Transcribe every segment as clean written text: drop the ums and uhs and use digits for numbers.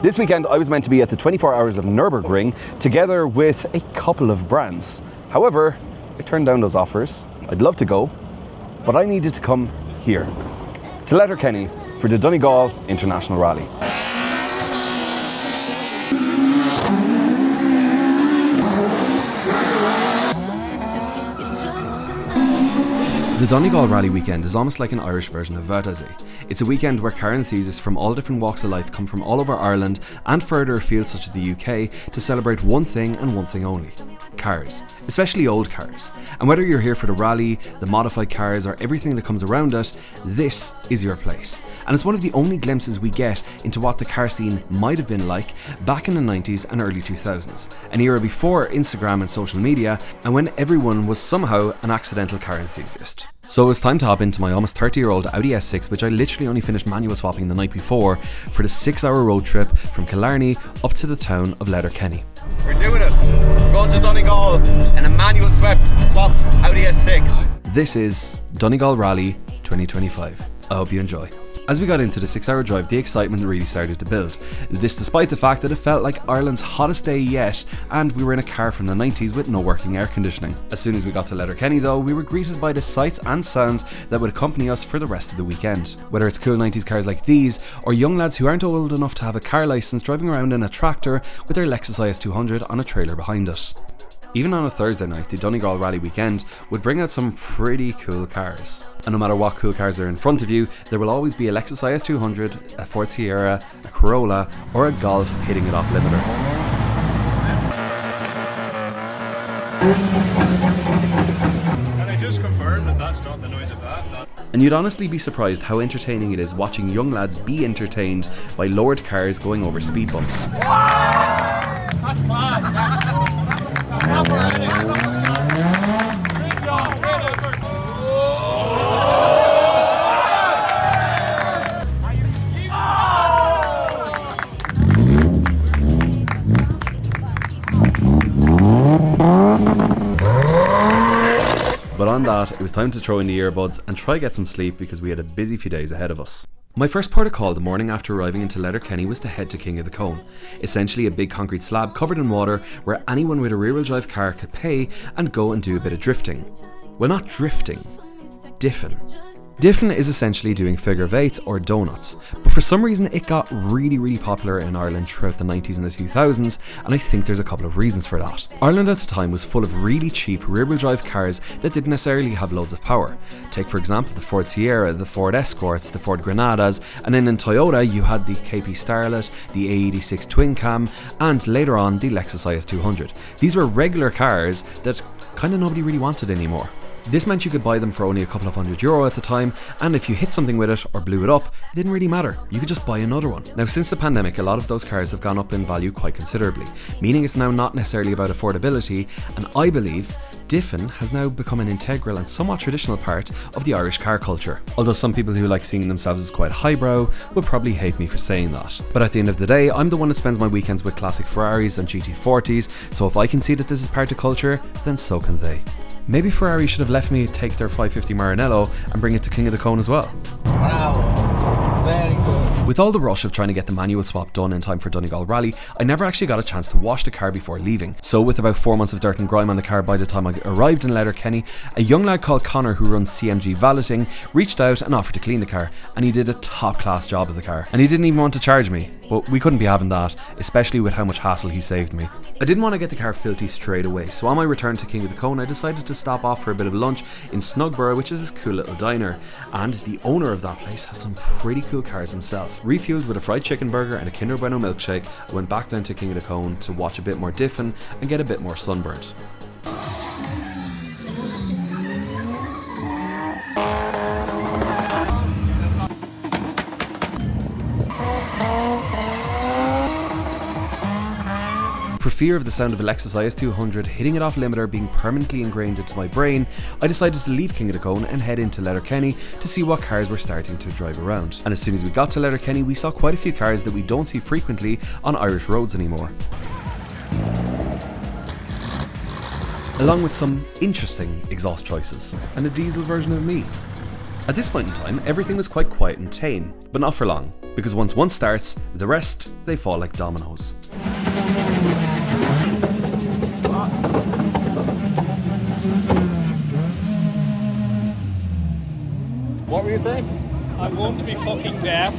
This weekend I was meant to be at the 24 Hours of Nürburgring together with a couple of brands. However, I turned down those offers. I'd love to go, but I needed to come here, to Letterkenny, for the Donegal International Rally. The Donegal Rally weekend is almost like an Irish version of Wörthersee. It's a weekend where car enthusiasts from all different walks of life come from all over Ireland and further afield such as the UK to celebrate one thing and one thing only: cars, especially old cars. And whether you're here for the rally, the modified cars or everything that comes around it, this is your place. And it's one of the only glimpses we get into what the car scene might have been like back in the 90s and early 2000s, an era before Instagram and social media, and when everyone was somehow an accidental car enthusiast. So it was time to hop into my almost 30-year-old Audi S6, which I literally only finished manual swapping the night before, for the 6-hour road trip from Killarney up to the town of Letterkenny. We're doing it! We're going to Donegal in a manual swapped Audi S6. This is Donegal Rally 2025. I hope you enjoy. As we got into the 6-hour drive, the excitement really started to build. This despite the fact that it felt like Ireland's hottest day yet, and we were in a car from the 90s with no working air conditioning. As soon as we got to Letterkenny though, we were greeted by the sights and sounds that would accompany us for the rest of the weekend. Whether it's cool 90s cars like these, or young lads who aren't old enough to have a car licence driving around in a tractor with their Lexus IS200 on a trailer behind it. Even on a Thursday night, the Donegal Rally weekend would bring out some pretty cool cars. And no matter what cool cars are in front of you, there will always be a Lexus IS200, a Ford Sierra, a Corolla, or a Golf hitting it off limiter. Can I just confirm that that's not the noise of that? And you'd honestly be surprised how entertaining it is watching young lads be entertained by lowered cars going over speed bumps. That's class! But on that, it was time to throw in the earbuds and try get some sleep because we had a busy few days ahead of us. My first port of call the morning after arriving into Letterkenny was to head to King of the Cone, essentially a big concrete slab covered in water where anyone with a rear-wheel drive car could pay and go and do a bit of drifting. Well, not drifting, diffin. Diffin is essentially doing figure of eights or donuts, but for some reason it got really popular in Ireland throughout the 90s and the 2000s, and I think there's a couple of reasons for that. Ireland at the time was full of really cheap rear-wheel drive cars that didn't necessarily have loads of power. Take for example the Ford Sierra, the Ford Escorts, the Ford Grenadas, and then in Toyota you had the KP Starlet, the A86 Twin Cam, and later on the Lexus IS200. These were regular cars that kind of nobody really wanted anymore. This meant you could buy them for only a couple of €100 at the time, and if you hit something with it or blew it up, it didn't really matter. You could just buy another one. Now, since the pandemic, a lot of those cars have gone up in value quite considerably, meaning it's now not necessarily about affordability, and I believe diffin has now become an integral and somewhat traditional part of the Irish car culture. Although some people who like seeing themselves as quite highbrow would probably hate me for saying that. But at the end of the day, I'm the one that spends my weekends with classic Ferraris and GT40s, so if I can see that this is part of culture, then so can they. Maybe Ferrari should have left me take their 550 Maranello and bring it to King of the Cone as well. Wow, very good. With all the rush of trying to get the manual swap done in time for Donegal Rally, I never actually got a chance to wash the car before leaving. So with about 4 months of dirt and grime on the car by the time I arrived in Letterkenny, a young lad called Connor who runs CMG Valeting reached out and offered to clean the car, and he did a top class job of the car. And he didn't even want to charge me, but we couldn't be having that, especially with how much hassle he saved me. I didn't want to get the car filthy straight away, so on my return to King of the Cone I decided to stop off for a bit of lunch in Snugborough, which is this cool little diner, and the owner of that place has some pretty cool cars himself. Refueled with a fried chicken burger and a Kinder Bueno milkshake, I went back down to King of the Cone to watch a bit more diffin and get a bit more sunburnt. For fear of the sound of a Lexus IS200 hitting it off limiter being permanently ingrained into my brain, I decided to leave King of the Cone and head into Letterkenny to see what cars were starting to drive around. And as soon as we got to Letterkenny, we saw quite a few cars that we don't see frequently on Irish roads anymore, along with some interesting exhaust choices and a diesel version of me. At this point in time, everything was quite quiet and tame, but not for long, because once one starts, the rest, they fall like dominoes. What were you saying? I'm going to be fucking deaf.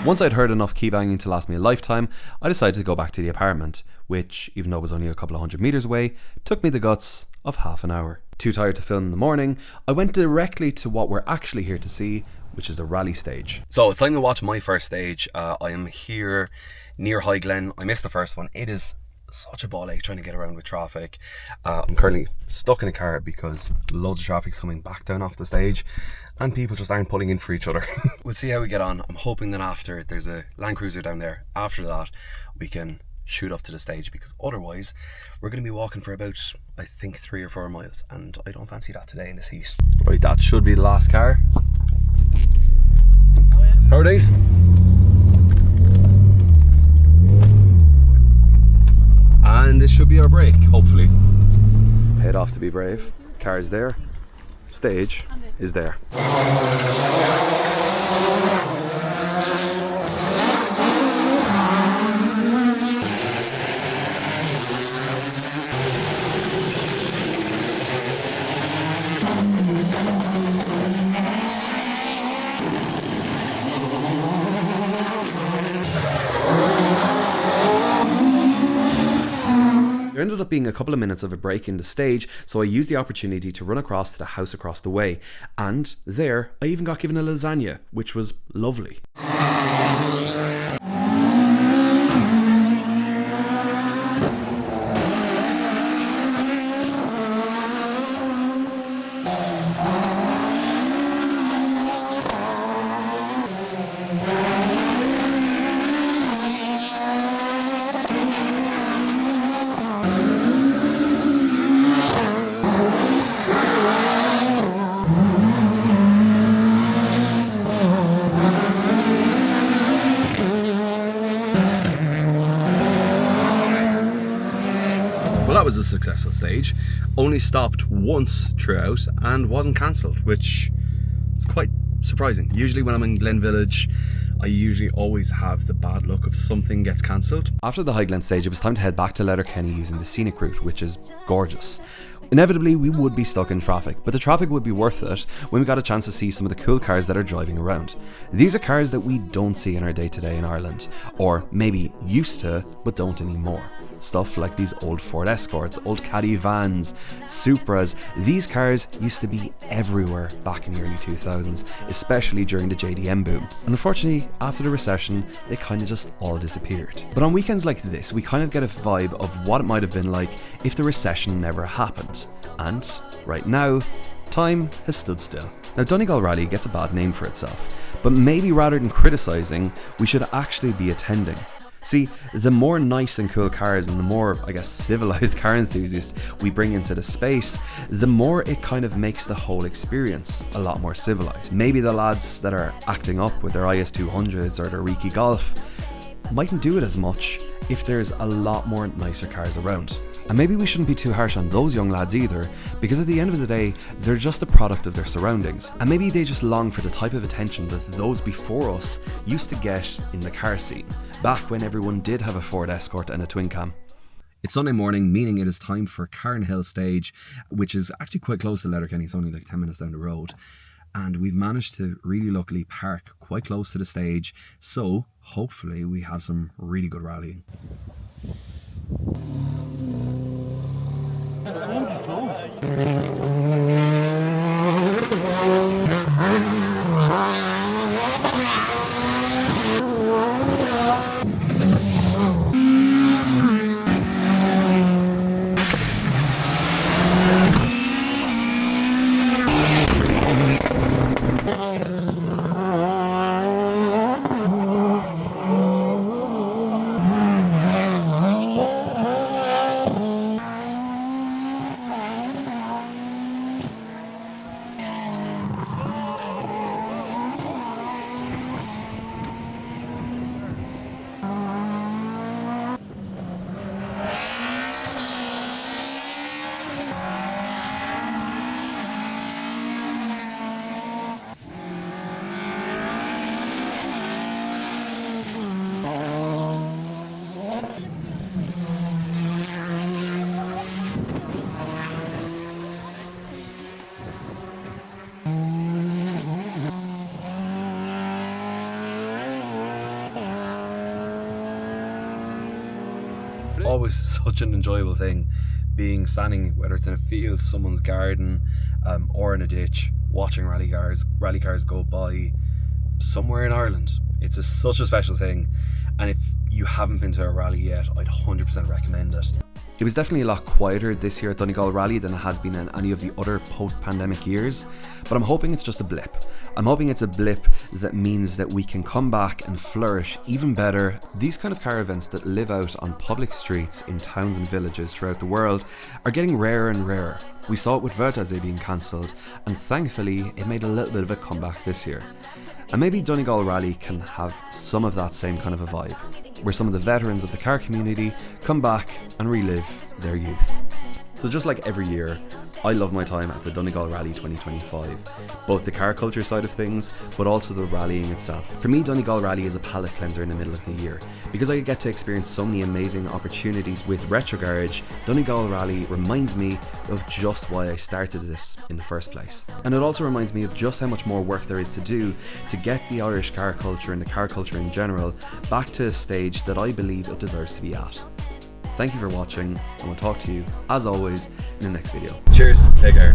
Once I'd heard enough key banging to last me a lifetime, I decided to go back to the apartment, which, even though it was only a couple of 100 metres away, took me the guts of half an hour. Too tired to film in the morning, I went directly to what we're actually here to see, which is the rally stage. So it's time to watch my first stage. I am here near High Glen. I missed the first one. It is such a ball ache trying to get around with traffic. I'm currently stuck in a car because loads of traffic's coming back down off the stage and people just aren't pulling in for each other. We'll see how we get on. I'm hoping that after, there's a Land Cruiser down there, after that we can shoot up to the stage, because otherwise we're going to be walking for about, I think, 3 or 4 miles, and I don't fancy that today in this heat. Right, that should be the last car. How are these? And this should be our break, hopefully. Head off to be brave. Car is there. Stage is there. There ended up being a couple of minutes of a break in the stage, so I used the opportunity to run across to the house across the way, and there I even got given a lasagna, which was lovely. Well, that was a successful stage. Only stopped once throughout and wasn't cancelled, which is quite surprising. Usually when I'm in Glen Village, I usually always have the bad luck of something gets cancelled. After the High Glen stage, it was time to head back to Letterkenny using the scenic route, which is gorgeous. Inevitably, we would be stuck in traffic, but the traffic would be worth it when we got a chance to see some of the cool cars that are driving around. These are cars that we don't see in our day-to-day in Ireland, or maybe used to, but don't anymore. Stuff like these old Ford Escorts, old Caddy vans, Supras. These cars used to be everywhere back in the early 2000s, especially during the JDM boom. And unfortunately, after the recession, they kind of just all disappeared. But on weekends like this, we kind of get a vibe of what it might have been like if the recession never happened. And right now, time has stood still. Now, Donegal Rally gets a bad name for itself, but maybe rather than criticising, we should actually be attending. See, the more nice and cool cars and the more, I guess, civilized car enthusiasts we bring into the space, the more it kind of makes the whole experience a lot more civilized. Maybe the lads that are acting up with their IS200s or their Riki Golf mightn't do it as much if there's a lot more nicer cars around. And maybe we shouldn't be too harsh on those young lads either, because at the end of the day, they're just a product of their surroundings. And maybe they just long for the type of attention that those before us used to get in the car scene, back when everyone did have a Ford Escort and a twin cam. It's Sunday morning, meaning it is time for Carnhill stage, which is actually quite close to Letterkenny. It's only like 10 minutes down the road. And we've managed to really luckily park quite close to the stage, so hopefully we have some really good rallying. always such an enjoyable thing, standing, whether it's in a field, someone's garden, or in a ditch, watching rally cars go by somewhere in Ireland. It's such a special thing, and if you haven't been to a rally yet, I'd 100% recommend it. It was definitely a lot quieter this year at Donegal Rally than it has been in any of the other post-pandemic years, but I'm hoping it's just a blip. I'm hoping it's a blip that means that we can come back and flourish even better. These kind of car events that live out on public streets in towns and villages throughout the world are getting rarer and rarer. We saw it with Wörthersee being cancelled, and thankfully it made a little bit of a comeback this year. And maybe Donegal Rally can have some of that same kind of a vibe, where some of the veterans of the car community come back and relive their youth. So just like every year, I love my time at the Donegal Rally 2025, both the car culture side of things, but also the rallying itself. For me, Donegal Rally is a palate cleanser in the middle of the year. Because I get to experience so many amazing opportunities with Retro Garage, Donegal Rally reminds me of just why I started this in the first place. And it also reminds me of just how much more work there is to do to get the Irish car culture and the car culture in general back to a stage that I believe it deserves to be at. Thank you for watching, and we'll talk to you, as always, in the next video. Cheers, take care.